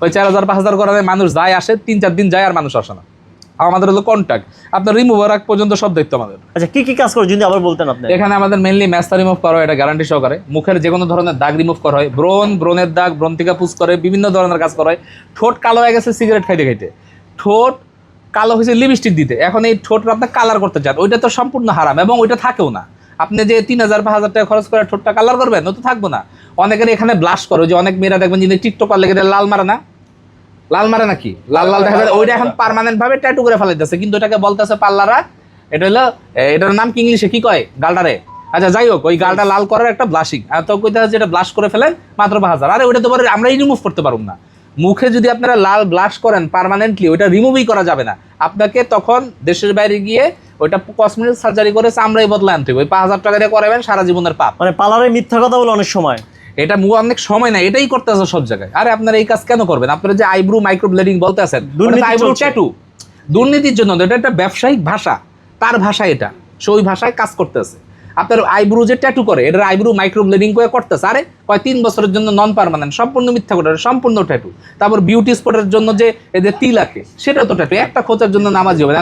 ওই 4000-5000 করে মানুষ যায় আসে, 3-4 দিন যায় আর মানুষ আসে না। আমাদের হলো কন্ট্যাক্ট, আপনার রিমুভার আগ পর্যন্ত সব দায়িত্ব আমাদের। আচ্ছা কি কি কাজ করে যদি আবার বলতেন আপনি? এখানে আমাদের মেইনলি ম্যাস্তা রিমুভ করা হয়, এটা গ্যারান্টি সহকারে। মুখের যে কোনো ধরনের দাগ রিমুভ করা হয়, ব্রণের দাগ, ব্রণ থেকে পুষ করে, বিভিন্ন ধরনের কাজ করা হয়। ঠোঁট কালো হয়ে গেছে সিগারেট খাইতে খাইতে, ঠোঁট কালো হয়েছে লিপস্টিক দিতে, এখন এই ঠোঁট আপনি কালার করতে চান, ওইটা তো সম্পূর্ণ হারাম এবং ওইটা থাকেও না। আপনি যে 3000-5000 টাকা খরচ করে ঠোঁটটা কালার করবেন, ও তো থাকবো না। অনেকের এখানে ব্লাশ করে, যে অনেক মেয়েরা দেখবেন যে টিকটক লেগে লাল মারে না, লাল মারে নাকি, লাল লাল দেখা যায়, ওইটা এখন পার্মানেন্ট ভাবে ট্যাটু করে ফেলাইতেছে, কিন্তু এটাকে বলতেছে পার্লাররা, এটা হলো, এটার নাম কি ইংলিশে কি কয়, গালটারে। আচ্ছা যাই হোক, ওই গালটা লাল করার একটা ব্লাশিং, আর তো কইতে হয় যেটা ব্লাশ করে ফেলেন মাত্র 5000। আরে ওইটা তো পরে আমরাই রিমুভ করতে পারব না। মুখে যদি আপনারা লাল ব্লাশ করেন পার্মানেন্টলি, ওইটা রিমুভই করা যাবে না। আপনাকে তখন দেশের বাইরে গিয়ে ওইটা কসমেটিক সার্জারি করে চামড়াই বদলা আনতে হবে। ওই 5000 টাকা দিয়ে করাবেন, সারা জীবনের পাপ। মানে পার্লারে মিথ্যা কথা বলে অনেক সময়, এটা অনেক সময় না, এটাই করতে আছে সব জায়গায়। আরে আপনারা এই কাজ কেন করবেন? আপনারা যে আইব্রু মাইক্রো ব্লেডিং বলতে আছেন, আইব্রু ট্যাটু দুর্নীতির জন্য, এটা একটা ব্যবসায়িক ভাষা, তার ভাষা এটা, সে ওই ভাষায় কাজ করতেছে। আপনার আইব্রু যে ট্যাটু করে, এটা আইব্রু মাইক্রো ব্লেডিং করে করতেছে। আরে কয় 3 বছরের জন্য নন পার্মানেন্ট, সম্পূর্ণ মিথ্যা করে, সম্পূর্ণ ট্যাটু। তারপর বিউটি স্পটের জন্য যে এদের তিল আঁকে, সেটা তো ট্যাটু। একটা খোঁচার জন্য নামাজি হবে।